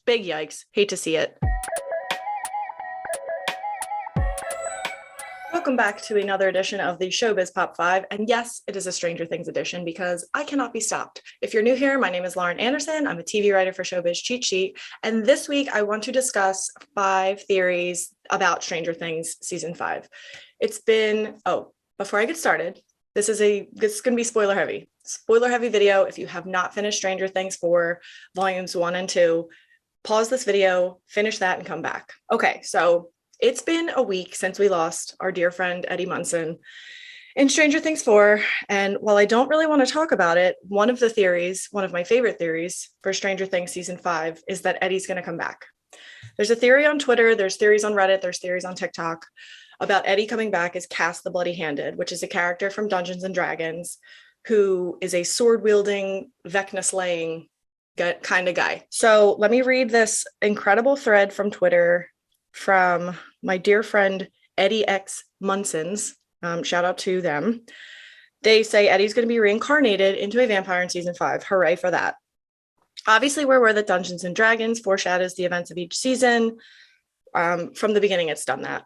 big yikes. Hate to see it. Welcome back to another edition of the Showbiz Pop 5. And yes, it is a Stranger Things edition because I cannot be stopped. If you're new here, my name is Lauren Anderson. I'm a TV writer for Showbiz Cheat Sheet. And this week, I want to discuss 5 theories about Stranger Things Season 5. Before I get started, this is going to be spoiler heavy. Spoiler heavy video. If you have not finished Stranger Things 4, volumes 1 and 2, pause this video, finish that, and come back. Okay, so it's been a week since we lost our dear friend Eddie Munson in Stranger Things 4. And while I don't really want to talk about it, one of my favorite theories for Stranger Things Season 5 is that Eddie's going to come back. There's a theory on Twitter, there's theories on Reddit, there's theories on TikTok about Eddie coming back as Cass the Bloody-Handed, which is a character from Dungeons and Dragons who is a sword-wielding, Vecna-slaying kind of guy. So let me read this incredible thread from Twitter from my dear friend Eddie X Munsons. Shout out to them. They say Eddie's going to be reincarnated into a vampire in Season 5. Hooray for that. Obviously, we're aware that Dungeons and Dragons foreshadows the events of each season. From the beginning, it's done that.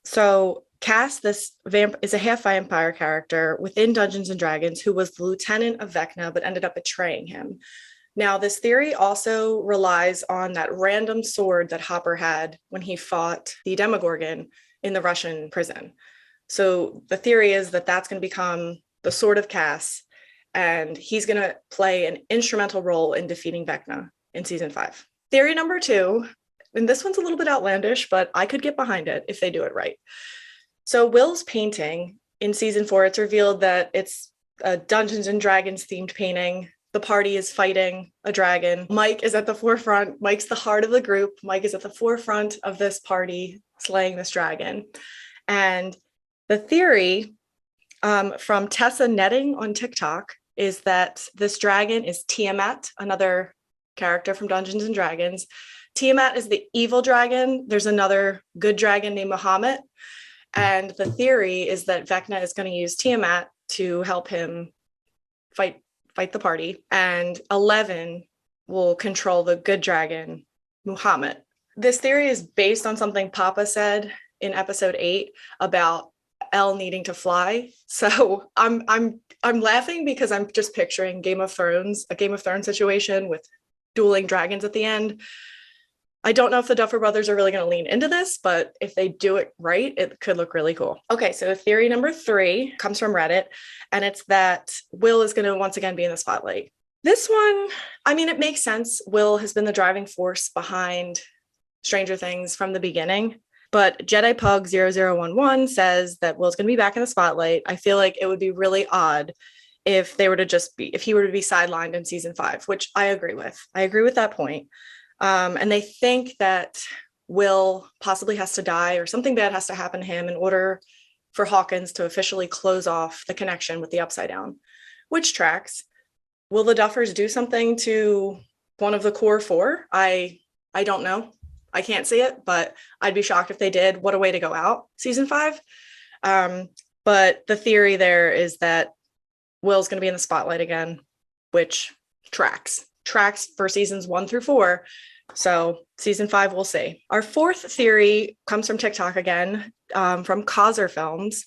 So Cass, this is a half-vampire character within Dungeons and Dragons who was the lieutenant of Vecna but ended up betraying him. Now, this theory also relies on that random sword that Hopper had when he fought the Demogorgon in the Russian prison. So the theory is that that's going to become the sword of Cass, and he's going to play an instrumental role in defeating Vecna in Season 5. Theory number 2, and this one's a little bit outlandish, but I could get behind it if they do it right. So Will's painting in Season 4, it's revealed that it's a Dungeons and Dragons themed painting. The party is fighting a dragon. Mike is at the forefront. Mike's the heart of the group. Mike is at the forefront of this party, slaying this dragon. And the theory from Tessa Netting on TikTok is that this dragon is Tiamat, another character from Dungeons and Dragons. Tiamat is the evil dragon. There's another good dragon named Muhammad. And the theory is that Vecna is going to use Tiamat to help him fight the party, and 11 will control the good dragon, Muhammad. This theory is based on something Papa said in episode 8 about Elle needing to fly. So I'm laughing because I'm just picturing a Game of Thrones situation with dueling dragons at the end. I don't know if the Duffer Brothers are really going to lean into this, but if they do it right, it could look really cool. Okay, so theory number 3 comes from Reddit, and it's that Will is going to once again be in the spotlight. This one, I mean, it makes sense. Will has been the driving force behind Stranger Things from the beginning, but Jedi Pug 0011 says that Will's going to be back in the spotlight. I feel like it would be really odd if he were to be sidelined in Season 5, which I agree with. I agree with that point. And they think that Will possibly has to die or something bad has to happen to him in order for Hawkins to officially close off the connection with the Upside Down, which tracks. Will the Duffers do something to one of the core 4? I don't know. I can't see it, but I'd be shocked if they did. What a way to go out, Season 5. But the theory there is that Will's going to be in the spotlight again, which tracks for seasons 1 through 4. So Season 5, we'll see. Our 4th theory comes from TikTok again, from Causer Films.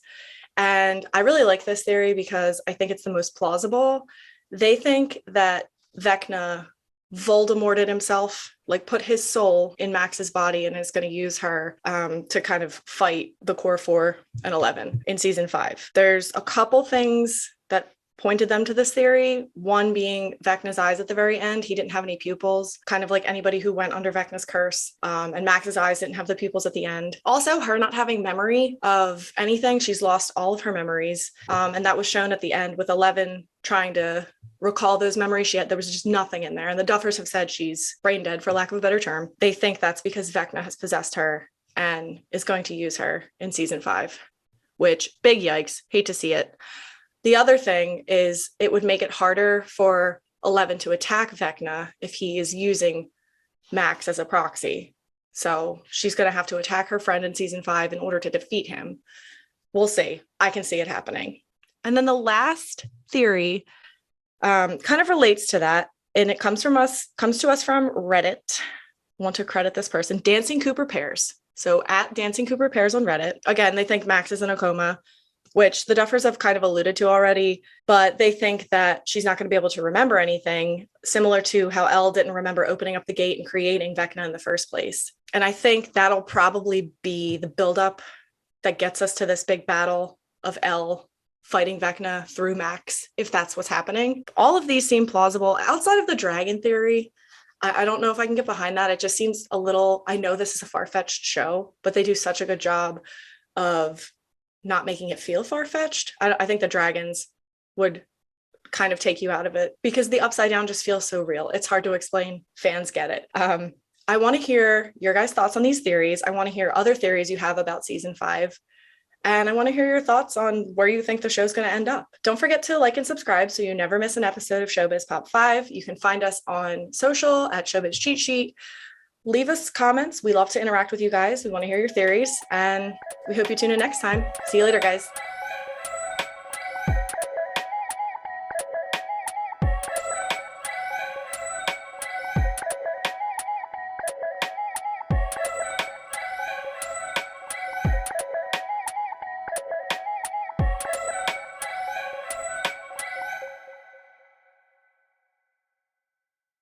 And I really like this theory because I think it's the most plausible. They think that Vecna Voldemorted himself, like put his soul in Max's body and is going to use her to kind of fight the core 4 and 11 in Season 5. There's a couple things that pointed them to this theory. One being Vecna's eyes at the very end. He didn't have any pupils, kind of like anybody who went under Vecna's curse. And Max's eyes didn't have the pupils at the end. Also, her not having memory of anything. She's lost all of her memories. And that was shown at the end with 11 trying to recall those memories. There was just nothing in there. And the Duffers have said she's brain dead, for lack of a better term. They think that's because Vecna has possessed her and is going to use her in Season 5, which, big yikes, hate to see it. The other thing is it would make it harder for 11 to attack Vecna if he is using Max as a proxy. So she's going to have to attack her friend in Season 5 in order to defeat him. We'll see. I can see it happening. And then the last theory kind of relates to that, and it comes to us from Reddit. want to credit this person, Dancing Cooper Pairs. So at Dancing Cooper Pairs on Reddit. Again, they think Max is in a coma, which the Duffers have kind of alluded to already, but they think that she's not going to be able to remember anything, similar to how Elle didn't remember opening up the gate and creating Vecna in the first place. And I think that'll probably be the buildup that gets us to this big battle of Elle fighting Vecna through Max, if that's what's happening. All of these seem plausible. Outside of the dragon theory, I don't know if I can get behind that. It just seems a little, I know this is a far-fetched show, but they do such a good job of not making it feel far-fetched. I think the dragons would kind of take you out of it because the upside down just feels so real. It's hard to explain. Fans get it. I want to hear your guys' thoughts on these theories. I want to hear other theories you have about season 5. And I want to hear your thoughts on where you think the show's going to end up. Don't forget to like and subscribe so you never miss an episode of Showbiz Pop 5. You can find us on social at Showbiz Cheat Sheet. Leave us comments. We love to interact with you guys. We want to hear your theories, and we hope you tune in next time. See you later, guys.